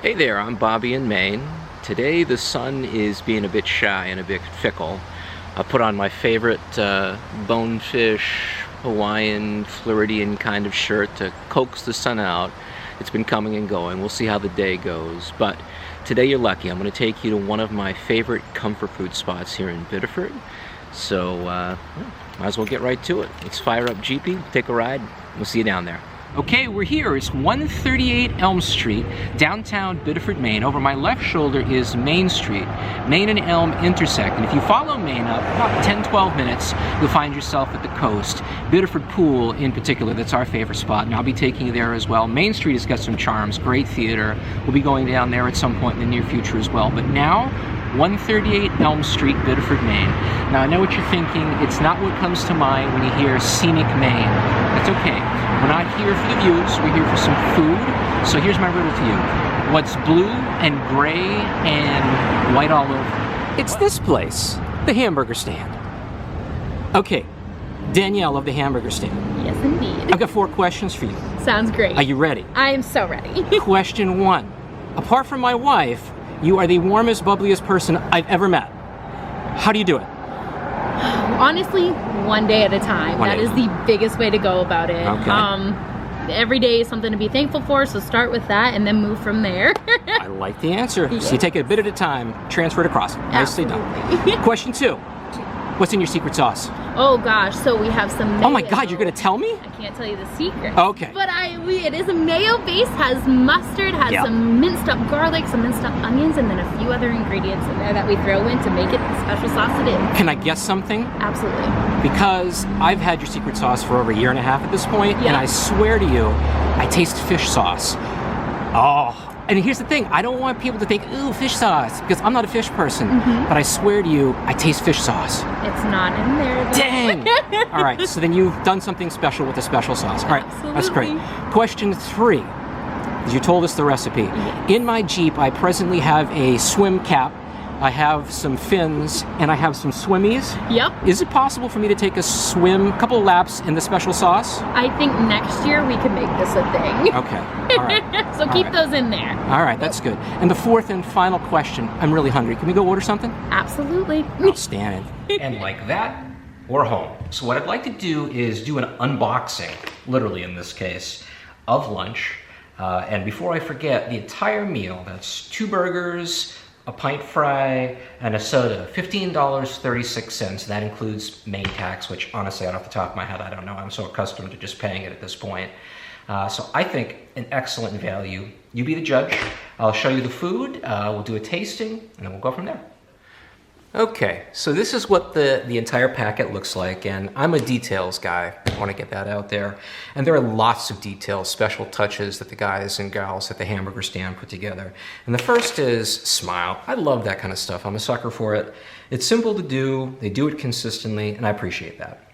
Hey there, I'm Bobby in Maine. Today the sun is being a bit shy and a bit fickle. I put on my favorite bonefish, Hawaiian, Floridian kind of shirt to coax the sun out. It's been coming and going. We'll see how the day goes. But today you're lucky. I'm going to take you to one of my favorite comfort food spots here in Biddeford. So might as well get right to it. Let's fire up Jeepy, take a ride. We'll see you down there. Okay, we're here. It's 138 Elm Street, downtown Biddeford, Maine. Over my left shoulder is Main Street. Main and Elm intersect, and if you follow Main up about 10-12 minutes, you'll find yourself at the coast. Biddeford Pool, in particular, that's our favorite spot, and I'll be taking you there as well. Main Street has got some charms, great theater. We'll be going down there at some point in the near future as well. But now, 138 Elm Street, Biddeford, Maine. Now, I know what you're thinking. It's not what comes to mind when you hear scenic Maine. That's okay. We're not here for the views. We're here for some food. So here's my riddle to you. What's blue and gray and white all over? It's this place, the Hamburger Stand. Okay, Danielle of the Hamburger Stand. Yes, indeed. I've got 4 questions for you. Sounds great. Are you ready? I am so ready. Question 1. Apart from my wife, you are the warmest, bubbliest person I've ever met. How do you do it? Honestly, one day at a time. One That day is at a the biggest way to go about it. Okay. Every day is something to be thankful for, so start with that and then move from there. I like the answer. Yes. So you take it a bit at a time, transfer it across. Nicely done. Absolutely. Question 2. What's in your secret sauce? Oh gosh, so we have some mayo. Oh my God, you're gonna tell me? I can't tell you the secret. Okay. But it is a mayo base, has mustard, has Yep. some minced up garlic, some minced up onions, and then a few other ingredients in there that we throw in to make it the special sauce it is. Can I guess something? Absolutely. Because I've had your secret sauce for over a year and a half at this point, Yeah. and I swear to you, I taste fish sauce. Oh. And here's the thing, I don't want people to think, ooh, fish sauce, because I'm not a fish person. But I swear to you, I taste fish sauce. It's not in there though. Dang! All right, so then you've done something special with the special sauce. All right, that's great. Absolutely. Question 3, because you told us the recipe. Yes. In my Jeep, I presently have a swim cap, I have some fins, and I have some swimmies. Yep. Is it possible for me to take a couple laps in the special sauce? I think next year we can make this a thing. Okay, all right. So All keep right. those in there. All right, that's good. And the 4th and final question, I'm really hungry. Can we go order something? Absolutely. Outstanding. And like that, we're home. So what I'd like to do is do an unboxing, literally in this case, of lunch. And before I forget, the entire meal, that's 2 burgers, a pint fry, and a soda, $15.36. That includes Maine tax, which honestly, off the top of my head, I don't know. I'm so accustomed to just paying it at this point. So I think an excellent value. You be the judge. I'll show you the food, we'll do a tasting, and then we'll go from there. Okay, so this is what the entire packet looks like, and I'm a details guy. I want to get that out there. And there are lots of details, special touches that the guys and gals at the Hamburger Stand put together. And the first is smile. I love that kind of stuff. I'm a sucker for it. It's simple to do, they do it consistently, and I appreciate that.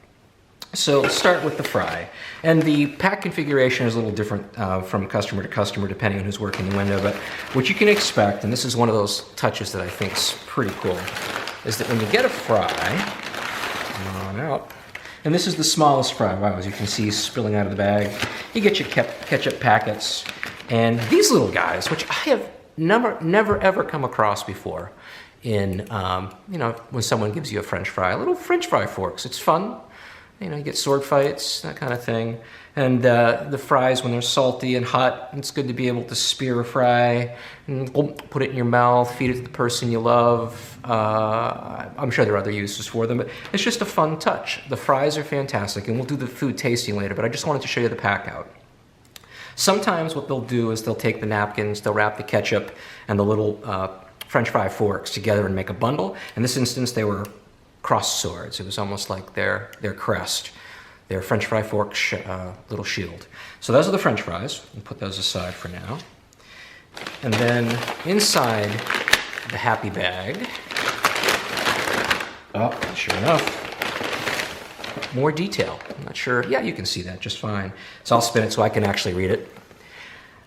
So let's start with the fry. And the pack configuration is a little different from customer to customer depending on who's working the window, but what you can expect, and this is one of those touches that I think is pretty cool, is that when you get a fry, come on out, and this is the smallest fry, wow, as you can see spilling out of the bag, you get your ketchup packets, and these little guys, which I have never ever come across before in, when someone gives you a French fry, little French fry forks, it's fun. You know, you get sword fights, that kind of thing. And the fries, when they're salty and hot, it's good to be able to spear a fry, and put it in your mouth, feed it to the person you love. I'm sure there are other uses for them, but it's just a fun touch. The fries are fantastic, and we'll do the food tasting later, but I just wanted to show you the pack out. Sometimes what they'll do is they'll take the napkins, they'll wrap the ketchup and the little French fry forks together and make a bundle. In this instance, they were crossed swords. It was almost like their crest, their French fry fork little shield. So those are the French fries. We'll put those aside for now. And then inside the happy bag, oh, sure enough, more detail. I'm not sure. Yeah, you can see that just fine. So I'll spin it so I can actually read it.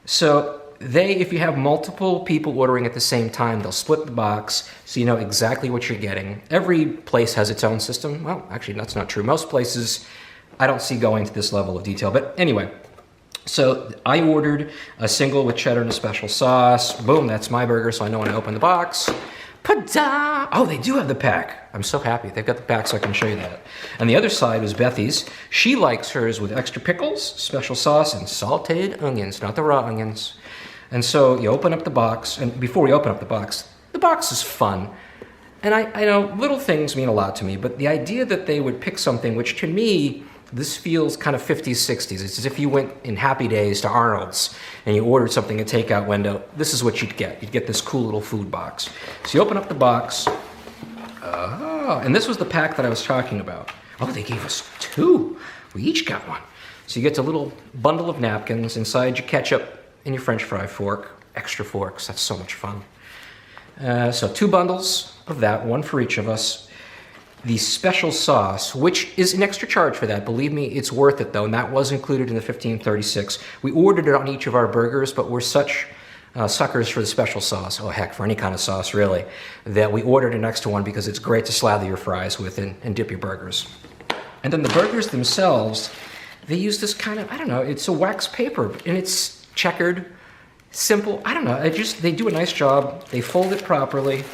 So if you have multiple people ordering at the same time, they'll split the box so you know exactly what you're getting. Every place has its own system. Well, actually, that's not true. Most places, I don't see going to this level of detail. But anyway, So I ordered a single with cheddar and a special sauce. Boom, that's my burger, so I know when I open the box. Pa-da! Oh, they do have the pack. I'm so happy. They've got the pack so I can show you that. And the other side was Bethy's. She likes hers with extra pickles, special sauce, and sauteed onions, not the raw onions. And so you open up the box, and before we open up the box is fun. And I know little things mean a lot to me, but the idea that they would pick something which to me, this feels kind of 50s, 60s. It's as if you went in Happy Days to Arnold's and you ordered something at takeout window. This is what you'd get. You'd get this cool little food box. So you open up the box. Oh, and this was the pack that I was talking about. Oh, they gave us 2. We each got one. So you get a little bundle of napkins. Inside your ketchup and your French fry fork. Extra forks. That's so much fun. So 2 bundles of that, 1 for each of us. The special sauce, which is an extra charge for that. Believe me, it's worth it though, and that was included in the $15.36. We ordered it on each of our burgers, but we're such suckers for the special sauce, oh heck, for any kind of sauce really, that we ordered an extra one because it's great to slather your fries with and dip your burgers. And then the burgers themselves, they use this kind of, I don't know, it's a wax paper, and it's checkered, simple, I don't know, they do a nice job, they fold it properly.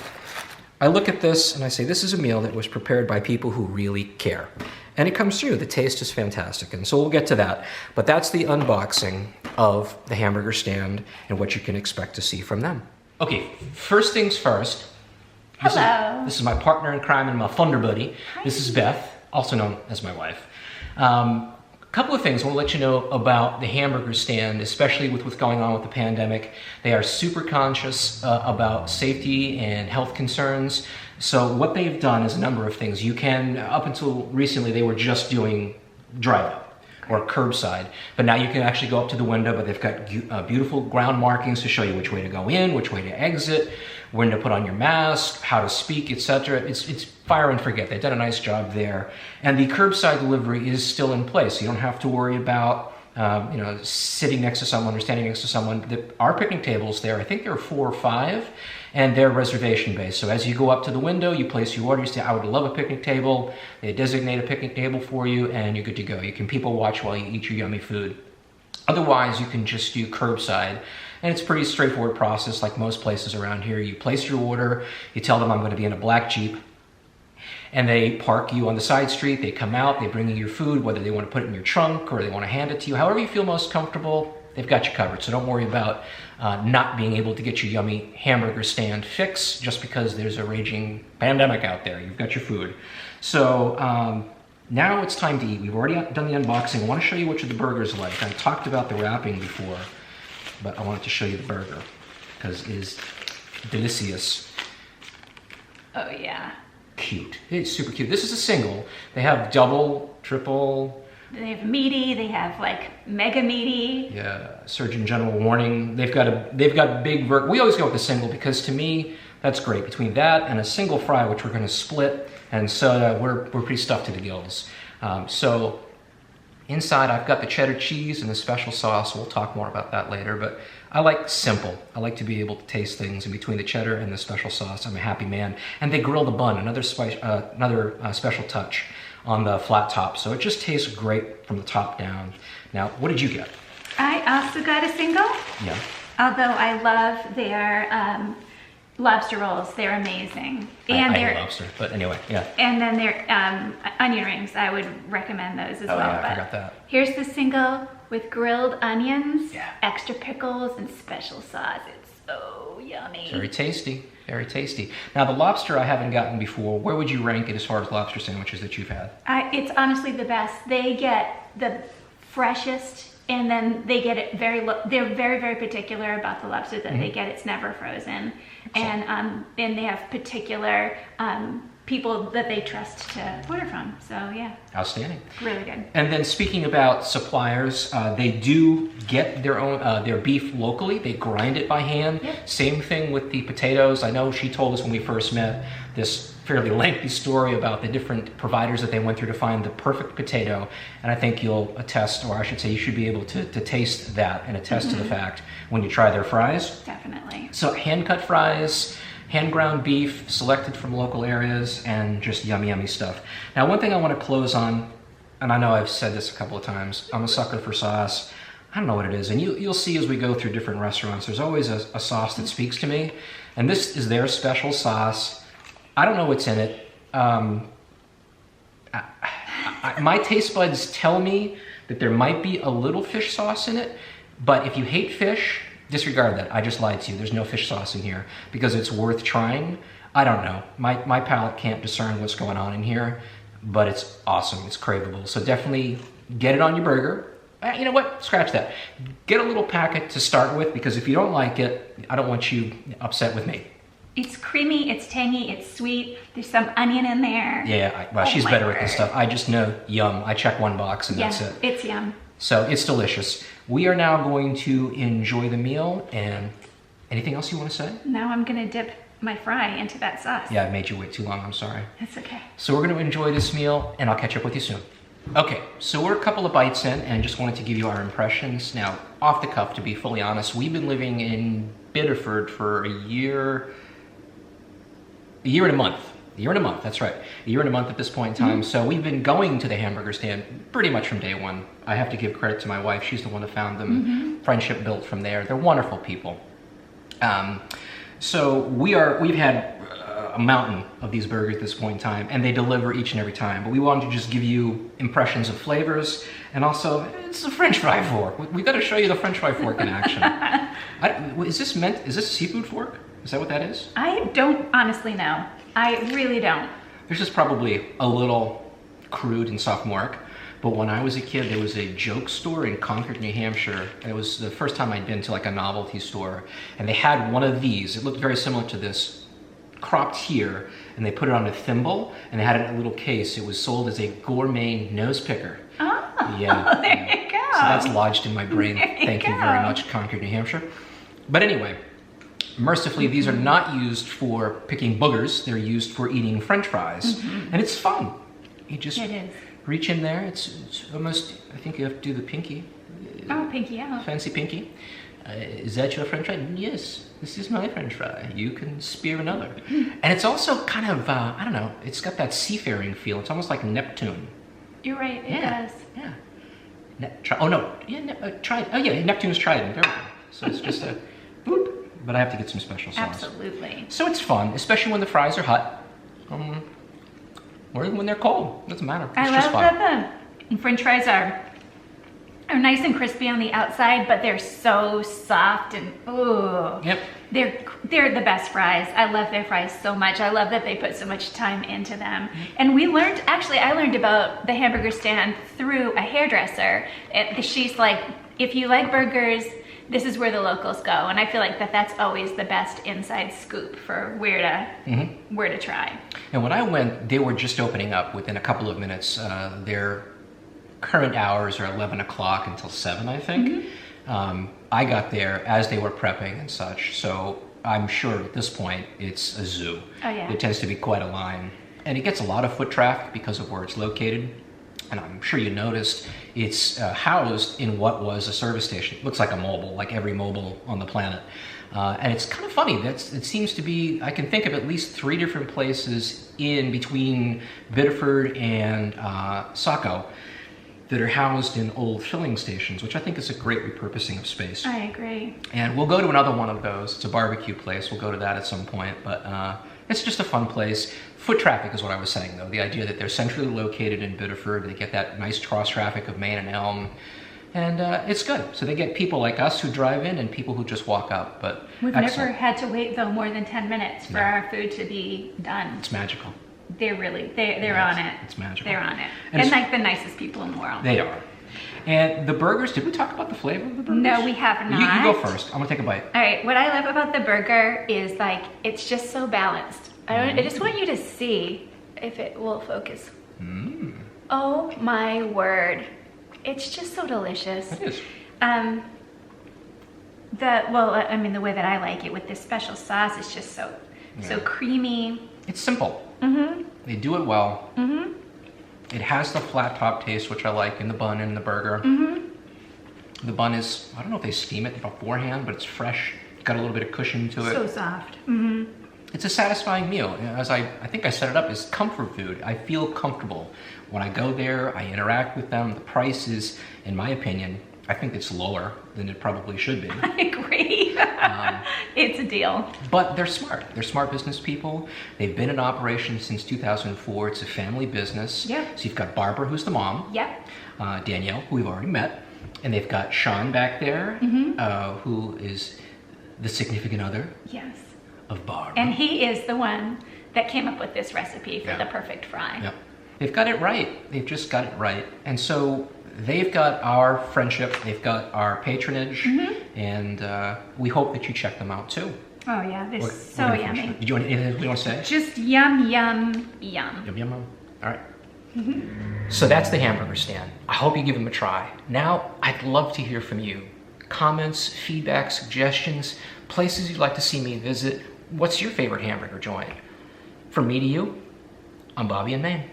I look at this and I say, this is a meal that was prepared by people who really care. And it comes through. The taste is fantastic. And so we'll get to that. But that's the unboxing of the Hamburger Stand and what you can expect to see from them. Okay, first things first. Hello. This is my partner in crime and my thunder buddy. Hi. This is Beth, also known as my wife. Couple of things I want to let you know about the Hamburger Stand, especially with what's going on with the pandemic. They are super conscious about safety and health concerns. So what they've done is a number of things. You can, up until recently, they were just doing drive-up or curbside, but now you can actually go up to the window, but they've got beautiful ground markings to show you which way to go in, which way to exit, when to put on your mask, how to speak, etc. It's fire and forget. They've done a nice job there. And the curbside delivery is still in place. You don't have to worry about sitting next to someone or standing next to someone. Our picnic tables there, I think there are 4 or 5, and they're reservation based. So as you go up to the window, you place your order, you say, I would love a picnic table. They designate a picnic table for you, and you're good to go. You can people watch while you eat your yummy food. Otherwise, you can just do curbside. And it's a pretty straightforward process like most places around here. You place your order, you tell them I'm going to be in a black Jeep, and they park you on the side street, they come out, they bring you your food, whether they want to put it in your trunk or they want to hand it to you. However you feel most comfortable, they've got you covered. So don't worry about not being able to get your yummy Hamburger Stand fix just because there's a raging pandemic out there. You've got your food. So now it's time to eat. We've already done the unboxing. I want to show you which of the burgers like. I talked about the wrapping before, but I wanted to show you the burger because it is delicious. Oh yeah. Cute. It's super cute. This is a single. They have double, triple. They have meaty. They have like mega meaty. Yeah. Surgeon General warning. They've got big. We always go with the single because to me that's great. Between that and a single fry, which we're going to split, and soda, we're pretty stuffed to the gills. So inside I've got the cheddar cheese and the special sauce. We'll talk more about that later, but I like simple. I like to be able to taste things in between the cheddar and the special sauce. I'm a happy man. And they grill the bun, another special touch on the flat top. So it just tastes great from the top down. Now, what did you get? I also got a single. Yeah. Although I love their lobster rolls. They're amazing. And I hate lobster, but anyway, yeah. And then their onion rings. I would recommend those as well. Yeah, but I forgot that. Here's the single with grilled onions, yeah, extra pickles, and special sauce. It's so yummy. Very tasty. Very tasty. Now the lobster I haven't gotten before. Where would you rank it as far as lobster sandwiches that you've had? It's honestly the best. They get the freshest. And then they get it they're very, very particular about the lobster that they get. It's never frozen. And they have particular people that they trust to order from. So yeah. Outstanding. Really good. And then speaking about suppliers, they do get their own their beef locally. They grind it by hand. Yep. Same thing with the potatoes. I know she told us when we first met this fairly lengthy story about the different providers that they went through to find the perfect potato. And I think you'll attest, or I should say you should be able to taste that and attest to the fact when you try their fries. Definitely. So hand-cut fries, hand-ground beef, selected from local areas, and just yummy, yummy stuff. Now, one thing I want to close on, and I know I've said this a couple of times, I'm a sucker for sauce. I don't know what it is. And you'll see as we go through different restaurants, there's always a sauce that speaks to me. And this is their special sauce. I don't know what's in it. My taste buds tell me that there might be a little fish sauce in it, but if you hate fish, disregard that. I just lied to you. There's no fish sauce in here because it's worth trying. I don't know. My palate can't discern what's going on in here, but it's awesome. It's craveable. So definitely get it on your burger. You know what? Scratch that. Get a little packet to start with, because if you don't like it, I don't want you upset with me. It's creamy, it's tangy, it's sweet. There's some onion in there. Yeah, well, she's better at this stuff. I just know yum. I check one box and that's it. It's yum. So it's delicious. We are now going to enjoy the meal. And anything else you want to say? Now I'm gonna dip my fry into that sauce. Yeah, I made you wait too long. I'm sorry. That's okay. So we're going to enjoy this meal, and I'll catch up with you soon. Okay, so we're a couple of bites in, and just wanted to give you our impressions. Now, off the cuff, to be fully honest, we've been living in Biddeford for a year and a month. A year and a month, that's right. A year and a month at this point in time. So we've been going to the hamburger stand pretty much from day one. I have to give credit to my wife. She's the one who found them. Friendship built from there. They're wonderful people. So we've had a mountain of these burgers at this point in time, and they deliver each and every time. But we wanted to just give you impressions of flavors, and also it's a French fry fork. We got to show you the French fry fork in action. Is this a seafood fork? Is that what that is? I don't honestly know. I really don't. This is probably a little crude and sophomoric, but when I was a kid, there was a joke store in Concord, New Hampshire. And it was the first time I'd been to like a novelty store, and they had one of these. It looked very similar to this, cropped here, and they put it on a thimble, and they had it in a little case. It was sold as a gourmet nose picker. Oh, yeah. there you go. So that's lodged in my brain. Thank you very much, Concord, New Hampshire. But anyway, mercifully, these are not used for picking boogers. They're used for eating French fries, and it's fun. You just reach in there. It's almost, I think you have to do the pinky. Oh, pinky out. Fancy pinky. Is that your French fry? Yes, this is my French fry. You can spear another. And it's also kind of, I don't know, it's got that seafaring feel. It's almost like Neptune. You're right, it does. Yeah. Trident. Oh yeah, Neptune's trident. There we go. So it's just a boop. But I have to get some special sauce. Absolutely. So it's fun, especially when the fries are hot. Or when they're cold. Doesn't matter. It's I just love fun. that the French fries are nice and crispy on the outside, but they're so soft and ooh. Yep. They're the best fries. I love their fries so much. I love that they put so much time into them. And I learned about the hamburger stand through a hairdresser. She's like, if you like burgers, this is where the locals go. And I feel like that's always the best inside scoop for where to try. And when I went, they were just opening up within a couple of minutes. Their current hours are 11 o'clock until 7, I think. I got there as they were prepping and such, so I'm sure at this point it's a zoo. Oh yeah. There tends to be quite a line. And it gets a lot of foot traffic because of where it's located. And I'm sure you noticed it's housed in what was a service station. It looks like a mobile, like every mobile on the planet. And it's kind of funny. It seems to be, I can think of at least 3 different places in between Biddeford and Saco that are housed in old filling stations, which I think is a great repurposing of space. I agree. And we'll go to another one of those. It's a barbecue place. We'll go to that at some point. But it's just a fun place. Foot traffic is what I was saying, though. The idea that they're centrally located in Biddeford. They get that nice cross traffic of Main and Elm. And it's good. So they get people like us who drive in and people who just walk up. But we've never had to wait, though, more than 10 minutes for our food to be done. It's magical. They're on it. It's magical. They're on it. And like the nicest people in the world. They are. And the burgers, did we talk about the flavor of the burgers? No, we have not. You go first. I'm gonna take a bite. All right, what I love about the burger is like, it's just so balanced. I just want you to see if it will focus. Oh my word. It's just so delicious. It is. The way that I like it with this special sauce is just so creamy. It's simple. They do it well. It has the flat top taste, which I like, in the bun and the burger. The bun is, I don't know if they steam it beforehand, but it's fresh. It's got a little bit of cushion to it. So soft. It's a satisfying meal. As I think I set it up as comfort food. I feel comfortable. When I go there, I interact with them. The price is, in my opinion, I think it's lower than it probably should be. I agree. It's a deal. But they're smart. They're smart business people. They've been in operation since 2004. It's a family business. Yep. So you've got Barbara, who's the mom. Yep. Danielle, who we've already met. And they've got Sean back there, who is the significant other Yes. of Barbara. And he is the one that came up with this recipe for Yeah. the perfect fry. Yep. They've got it right. They've just got it right. And so they've got our friendship, they've got our patronage, and we hope that you check them out too. Oh yeah, this We're- is we're so gonna finish yummy. it. Did you want anything you want to say? Just yum, yum, yum. Yum, yum, yum. All right. So that's the hamburger stand. I hope you give them a try. Now, I'd love to hear from you. Comments, feedback, suggestions, places you'd like to see me visit. What's your favorite hamburger joint? From me to you, I'm Bobby in Maine.